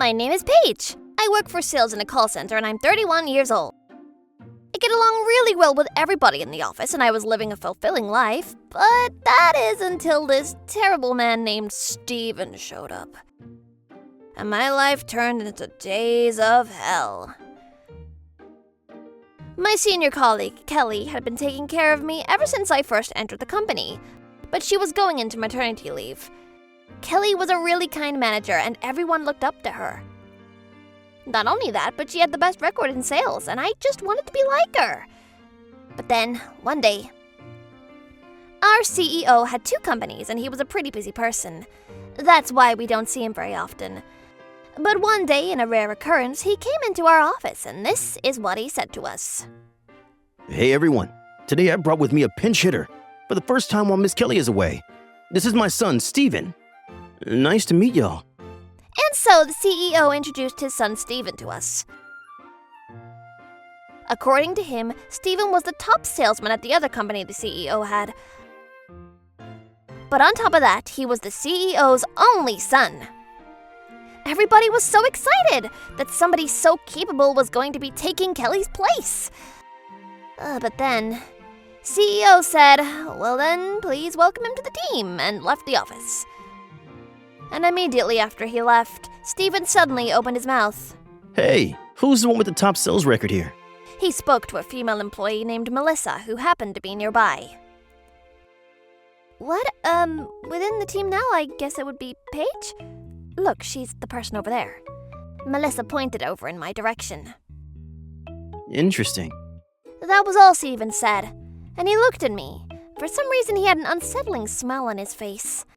My name is Paige. I work for sales in a call center and I'm 31 years old. I get along really well with everybody in the office and I was living a fulfilling life, but that is until this terrible man named Steven showed up. And my life turned into days of hell. My senior colleague, Kelly, had been taking care of me ever since I first entered the company, but she was going into maternity leave. Kelly was a really kind manager and everyone looked up to her. Not only that, but she had the best record in sales and I just wanted to be like her. But then, one day, our CEO had 2 companies and he was a pretty busy person. That's why we don't see him very often. But one day, in a rare occurrence, he came into our office and this is what he said to us. Hey everyone, today I brought with me a pinch hitter for the first time while Miss Kelly is away. This is my son, Steven. Nice to meet y'all. And so the CEO introduced his son Steven to us. According to him, Steven was the top salesman at the other company the CEO had. But on top of that, he was the CEO's only son. Everybody was so excited that somebody so capable was going to be taking Kelly's place. But then, CEO said, well then, please welcome him to the team, and left the office. And immediately after he left, Steven suddenly opened his mouth. Hey, who's the one with the top sales record here? He spoke to a female employee named Melissa, who happened to be nearby. What, within the team now, I guess it would be Paige? Look, she's the person over there. Melissa pointed over in my direction. Interesting. That was all Steven said, and he looked at me. For some reason, he had an unsettling smile on his face.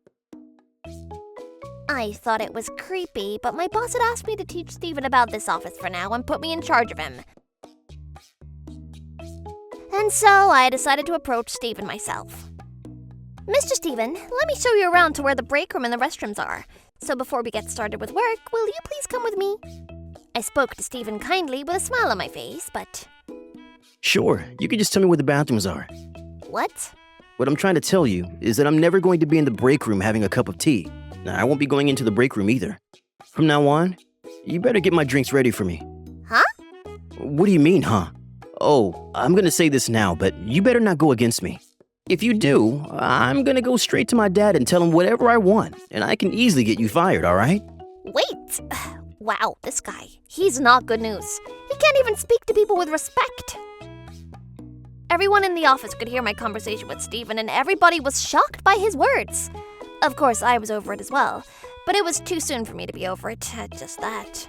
I thought it was creepy, but my boss had asked me to teach Steven about this office for now and put me in charge of him. And so I decided to approach Steven myself. Mr. Steven, let me show you around to where the break room and the restrooms are. So before we get started with work, will you please come with me? I spoke to Steven kindly with a smile on my face, but... Sure, you can just tell me where the bathrooms are. What? What I'm trying to tell you is that I'm never going to be in the break room having a cup of tea. I won't be going into the break room either. From now on, you better get my drinks ready for me. Huh? What do you mean, huh? Oh, I'm gonna say this now, but you better not go against me. If you do, I'm gonna go straight to my dad and tell him whatever I want, and I can easily get you fired, alright? Wait! Wow, this guy. He's not good news. He can't even speak to people with respect. Everyone in the office could hear my conversation with Steven, and everybody was shocked by his words. Of course, I was over it as well, but it was too soon for me to be over it, just that.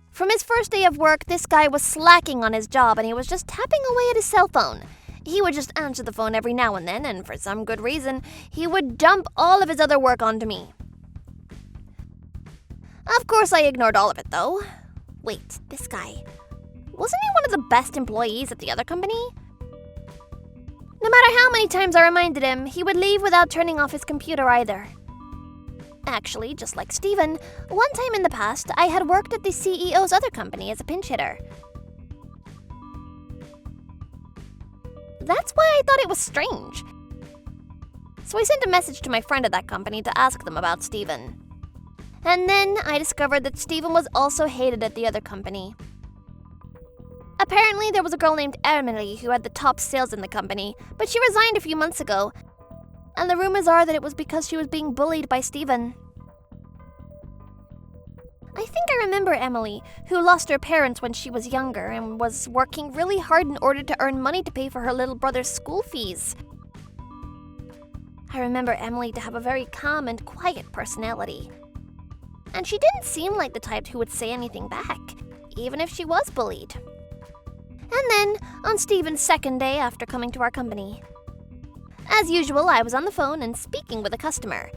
From his first day of work, this guy was slacking on his job and he was just tapping away at his cell phone. He would just answer the phone every now and then, and for some good reason, he would dump all of his other work onto me. Of course, I ignored all of it, though. Wait, this guy. Wasn't he one of the best employees at the other company? No matter how many times I reminded him, he would leave without turning off his computer either. Actually, just like Steven, one time in the past, I had worked at the CEO's other company as a pinch hitter. That's why I thought it was strange. So I sent a message to my friend at that company to ask them about Steven. And then I discovered that Steven was also hated at the other company. Apparently, there was a girl named Emily who had the top sales in the company, but she resigned a few months ago. And the rumors are that it was because she was being bullied by Steven. I think I remember Emily, who lost her parents when she was younger and was working really hard in order to earn money to pay for her little brother's school fees. I remember Emily to have a very calm and quiet personality. And she didn't seem like the type who would say anything back, even if she was bullied. And then, on Steven's second day after coming to our company. As usual, I was on the phone and speaking with a customer.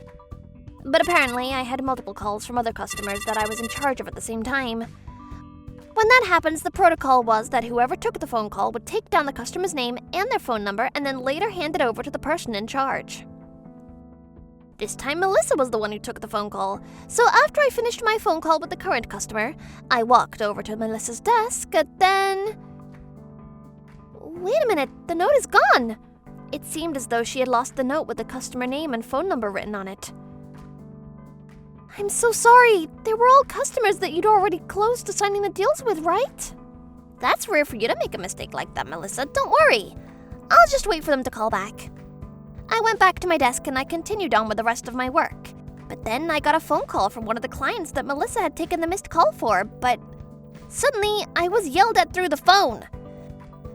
But apparently, I had multiple calls from other customers that I was in charge of at the same time. When that happens, the protocol was that whoever took the phone call would take down the customer's name and their phone number and then later hand it over to the person in charge. This time, Melissa was the one who took the phone call. So after I finished my phone call with the current customer, I walked over to Melissa's desk and then... Wait a minute, the note is gone! It seemed as though she had lost the note with the customer name and phone number written on it. I'm so sorry. They were all customers that you'd already closed to signing the deals with, right? That's rare for you to make a mistake like that, Melissa. Don't worry. I'll just wait for them to call back. I went back to my desk and I continued on with the rest of my work. But then I got a phone call from one of the clients that Melissa had taken the missed call for, but suddenly I was yelled at through the phone.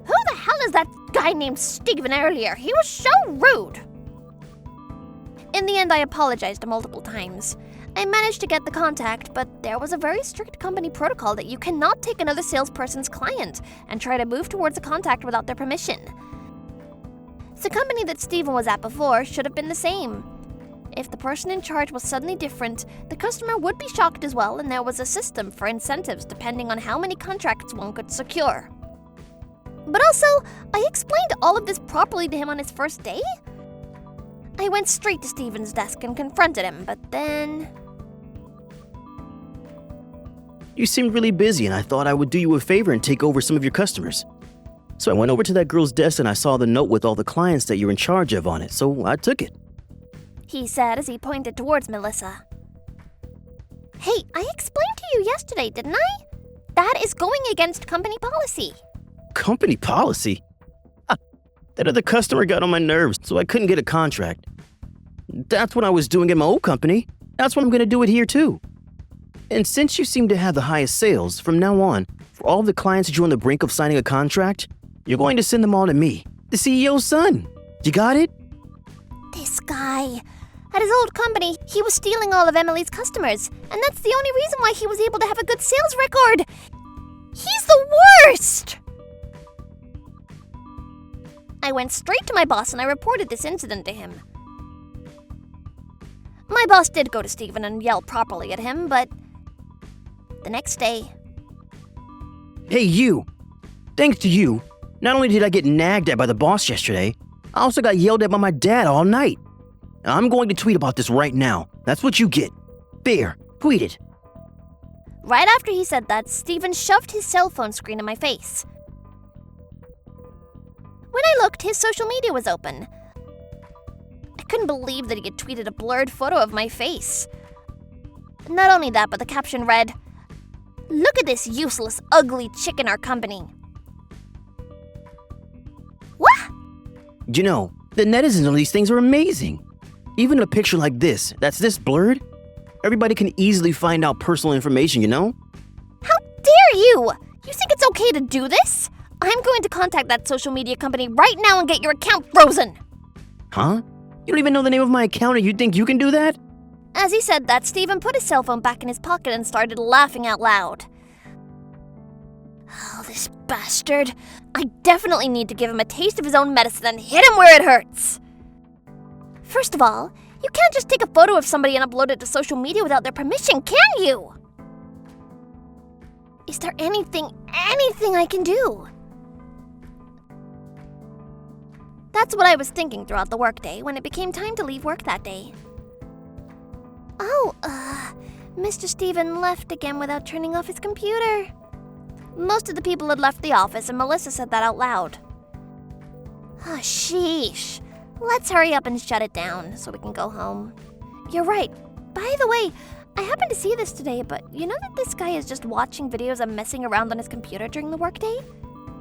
Who the hell is that guy named Steven earlier? He was so rude. In the end, I apologized multiple times. I managed to get the contact, but there was a very strict company protocol that you cannot take another salesperson's client and try to move towards a contact without their permission. The company that Steven was at before should have been the same. If the person in charge was suddenly different, the customer would be shocked as well, and there was a system for incentives depending on how many contracts one could secure. But also, I explained all of this properly to him on his first day. I went straight to Steven's desk and confronted him, but then... You seemed really busy and I thought I would do you a favor and take over some of your customers. So I went over to that girl's desk and I saw the note with all the clients that you're in charge of on it, so I took it. He said as he pointed towards Melissa. Hey, I explained to you yesterday, didn't I? That is going against company policy. Company policy? That other customer got on my nerves, so I couldn't get a contract. That's what I was doing at my old company. That's what I'm going to do it here too. And since you seem to have the highest sales, from now on, for all of the clients that you're on the brink of signing a contract, you're going to send them all to me, the CEO's son. You got it? This guy. At his old company, he was stealing all of Emily's customers, and that's the only reason why he was able to have a good sales record. He's the worst! I went straight to my boss and I reported this incident to him. My boss did go to Steven and yell properly at him, but the next day... Hey, you! Thanks to you, not only did I get nagged at by the boss yesterday, I also got yelled at by my dad all night. I'm going to tweet about this right now. That's what you get. There, tweet it. Right after he said that, Steven shoved his cell phone screen in my face. When I looked, his social media was open. I couldn't believe that he had tweeted a blurred photo of my face. Not only that, but the caption read, "Look at this useless, ugly chick in our company." What? You know, the netizens on these things are amazing. Even a picture like this, that's this blurred, everybody can easily find out personal information, you know? How dare you! You think it's okay to do this? I'm going to contact that social media company right now and get your account frozen. Huh? You don't even know the name of my account and you think you can do that? As he said that, Steven put his cell phone back in his pocket and started laughing out loud. Oh, this bastard. I definitely need to give him a taste of his own medicine and hit him where it hurts. First of all, you can't just take a photo of somebody and upload it to social media without their permission, can you? Is there anything I can do? That's what I was thinking throughout the workday when it became time to leave work that day. Oh, Mr. Steven left again without turning off his computer. Most of the people had left the office and Melissa said that out loud. Oh, sheesh. Let's hurry up and shut it down so we can go home. You're right. By the way, I happened to see this today, but you know that this guy is just watching videos and messing around on his computer during the workday?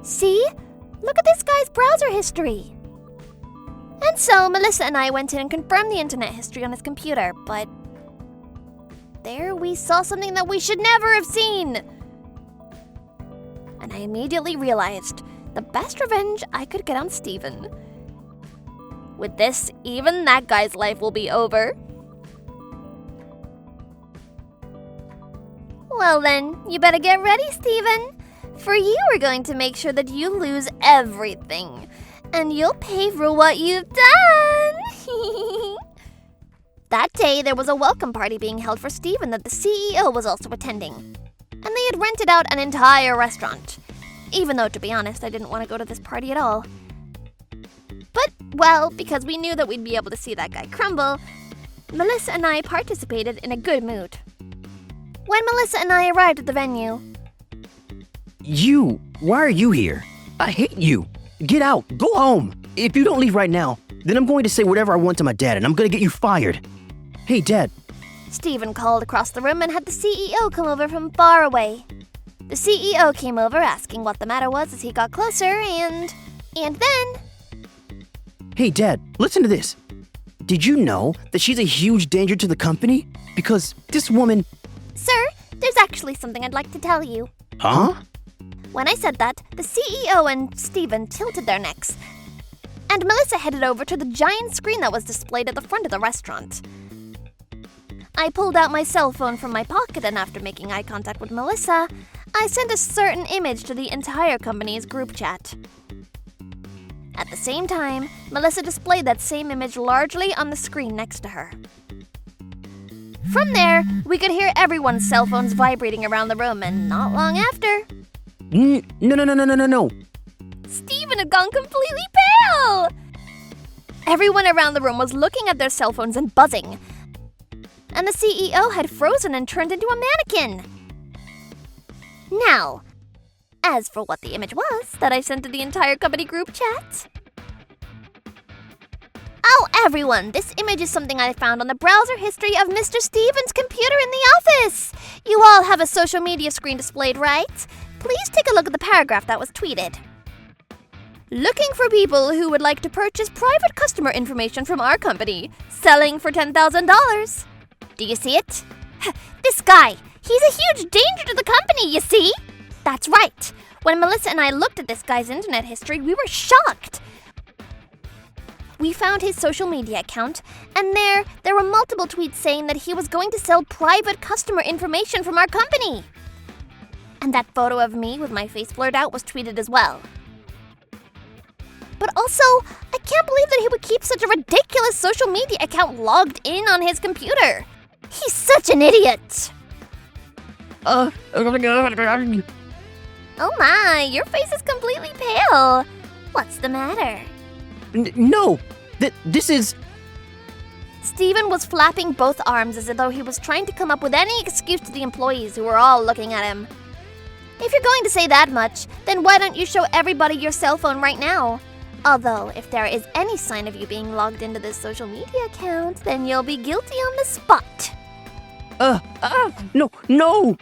See? Look at this guy's browser history. And so Melissa and I went in and confirmed the internet history on his computer, but there we saw something that we should never have seen. And I immediately realized the best revenge I could get on Steven. With this, even that guy's life will be over. Well then, you better get ready, Steven. For you are going to make sure that you lose everything. And you'll pay for what you've done. That day, there was a welcome party being held for Steven that the CEO was also attending. And they had rented out an entire restaurant. Even though, to be honest, I didn't want to go to this party at all. But, well, because we knew that we'd be able to see that guy crumble, Melissa and I participated in a good mood. When Melissa and I arrived at the venue... Why are you here? I hate you. Get out, go home. If you don't leave right now, then I'm going to say whatever I want to my dad and I'm going to get you fired. Hey, Dad, Stephen called across the room and had the CEO come over from far away. The CEO came over asking what the matter was as he got closer and then... Hey, Dad, listen to this. Did you know that she's a huge danger to the company? Because this woman... Sir, there's actually something I'd like to tell you. Huh? When I said that, the CEO and Stephen tilted their necks, and Melissa headed over to the giant screen that was displayed at the front of the restaurant. I pulled out my cell phone from my pocket, and after making eye contact with Melissa, I sent a certain image to the entire company's group chat. At the same time, Melissa displayed that same image largely on the screen next to her. From there, we could hear everyone's cell phones vibrating around the room, and not long after... No. Stephen had gone completely pale! Everyone around the room was looking at their cell phones and buzzing. And the CEO had frozen and turned into a mannequin. Now, as for what the image was that I sent to the entire company group chat... Oh, everyone, this image is something I found on the browser history of Mr. Stephen's computer in the office. You all have a social media screen displayed, right? Please take a look at the paragraph that was tweeted. Looking for people who would like to purchase private customer information from our company, selling for $10,000. Do you see it? This guy, he's a huge danger to the company, you see? That's right. When Melissa and I looked at this guy's internet history, we were shocked. We found his social media account, and there were multiple tweets saying that he was going to sell private customer information from our company. And that photo of me with my face blurred out was tweeted as well. But also, I can't believe that he would keep such a ridiculous social media account logged in on his computer. He's such an idiot. Oh my, your face is completely pale. What's the matter? No, this is... Stephen was flapping both arms as though he was trying to come up with any excuse to the employees who were all looking at him. If you're going to say that much, then why don't you show everybody your cell phone right now? Although, if there is any sign of you being logged into this social media account, then you'll be guilty on the spot. No!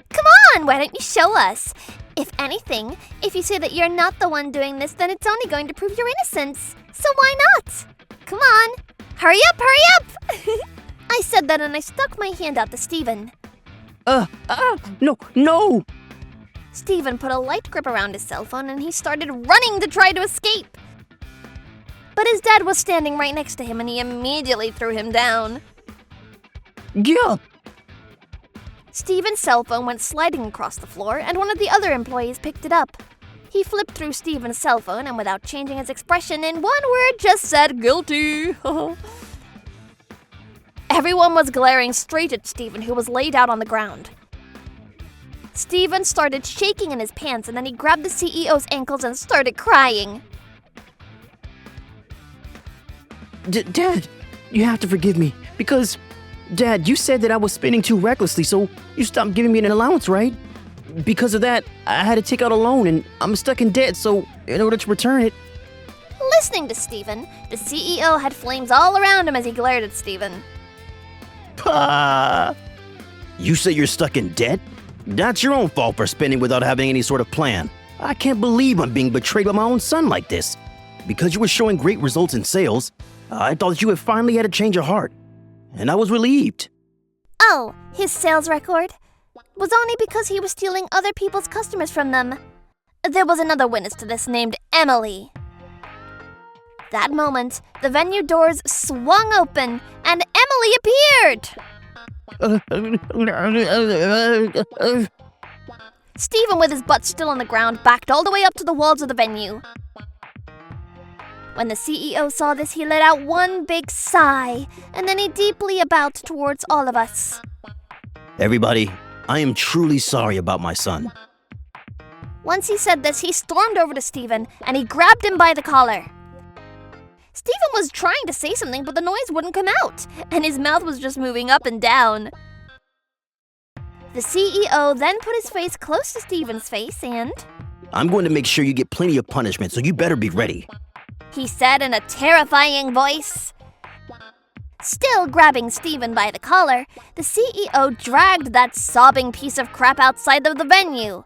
Come on, why don't you show us? If anything, if you say that you're not the one doing this, then it's only going to prove your innocence. So why not? Come on, hurry up! I said that and I stuck my hand out to Stephen. No! Stephen put a light grip around his cell phone and he started running to try to escape. But his dad was standing right next to him and he immediately threw him down. Yeah. Stephen's cell phone went sliding across the floor and one of the other employees picked it up. He flipped through Stephen's cell phone and without changing his expression, in one word just said, "Guilty." Everyone was glaring straight at Stephen, who was laid out on the ground. Stephen started shaking in his pants and then he grabbed the CEO's ankles and started crying. Dad, you have to forgive me because, Dad, you said that I was spending too recklessly, so you stopped giving me an allowance, right? Because of that, I had to take out a loan and I'm stuck in debt, so in order to return it... Listening to Stephen, the CEO had flames all around him as he glared at Stephen. You say you're stuck in debt? That's your own fault for spending without having any sort of plan. I can't believe I'm being betrayed by my own son like this. Because you were showing great results in sales, I thought you had finally had a change of heart. And I was relieved. Oh, his sales record? Was only because he was stealing other people's customers from them. There was another witness to this named Emily. That moment, the venue doors swung open and Emily appeared! Stephen, with his butt still on the ground, backed all the way up to the walls of the venue. When the CEO saw this, he let out one big sigh, and then he deeply bowed towards all of us. Everybody, I am truly sorry about my son. Once he said this, he stormed over to Stephen, and he grabbed him by the collar. Stephen was trying to say something, but the noise wouldn't come out, and his mouth was just moving up and down. The CEO then put his face close to Stephen's face and... I'm going to make sure you get plenty of punishment, so you better be ready. He said in a terrifying voice. Still grabbing Stephen by the collar, the CEO dragged that sobbing piece of crap outside of the venue.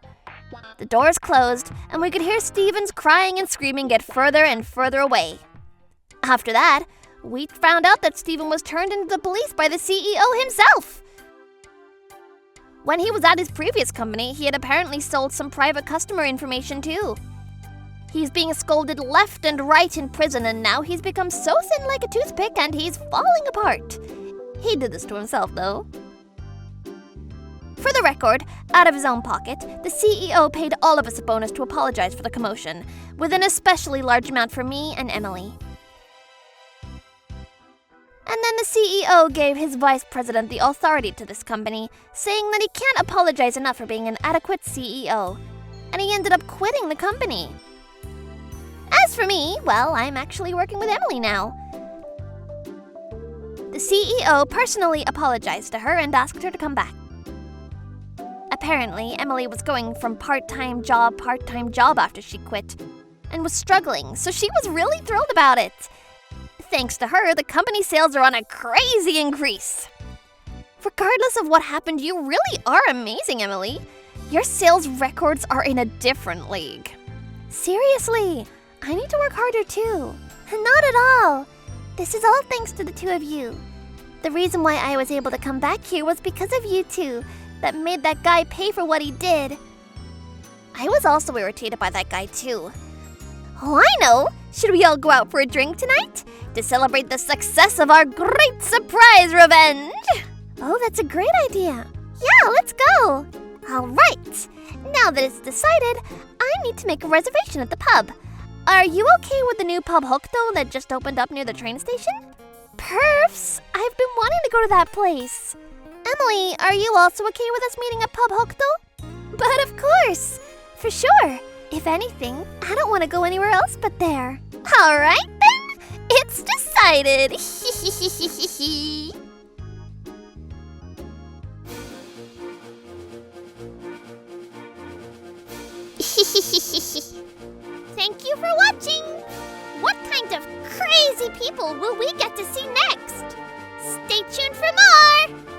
The doors closed, and we could hear Stephen's crying and screaming get further and further away. After that, we found out that Stephen was turned into the police by the CEO himself. When he was at his previous company, he had apparently sold some private customer information too. He's being scolded left and right in prison, and now he's become so thin like a toothpick and he's falling apart. He did this to himself, though. For the record, out of his own pocket, the CEO paid all of us a bonus to apologize for the commotion, with an especially large amount for me and Emily. And then the CEO gave his vice president the authority to this company, saying that he can't apologize enough for being an adequate CEO, and he ended up quitting the company. As for me, well, I'm actually working with Emily now. The CEO personally apologized to her and asked her to come back. Apparently, Emily was going from part-time job after she quit, and was struggling, so she was really thrilled about it. Thanks to her, the company sales are on a crazy increase. Regardless of what happened, you really are amazing, Emily. Your sales records are in a different league. Seriously, I need to work harder too. Not at all. This is all thanks to the two of you. The reason why I was able to come back here was because of you two, that made that guy pay for what he did. I was also irritated by that guy too. Oh, I know! Should we all go out for a drink tonight? To celebrate the success of our great surprise revenge! Oh, that's a great idea. Yeah, let's go! Alright, now that it's decided, I need to make a reservation at the pub. Are you okay with the new pub Hookto that just opened up near the train station? Perfs! I've been wanting to go to that place. Emily, are you also okay with us meeting at pub Hookto? But of course! For sure! If anything, I don't want to go anywhere else but there. Alright then, it's decided! Thank you for watching! What kind of crazy people will we get to see next? Stay tuned for more!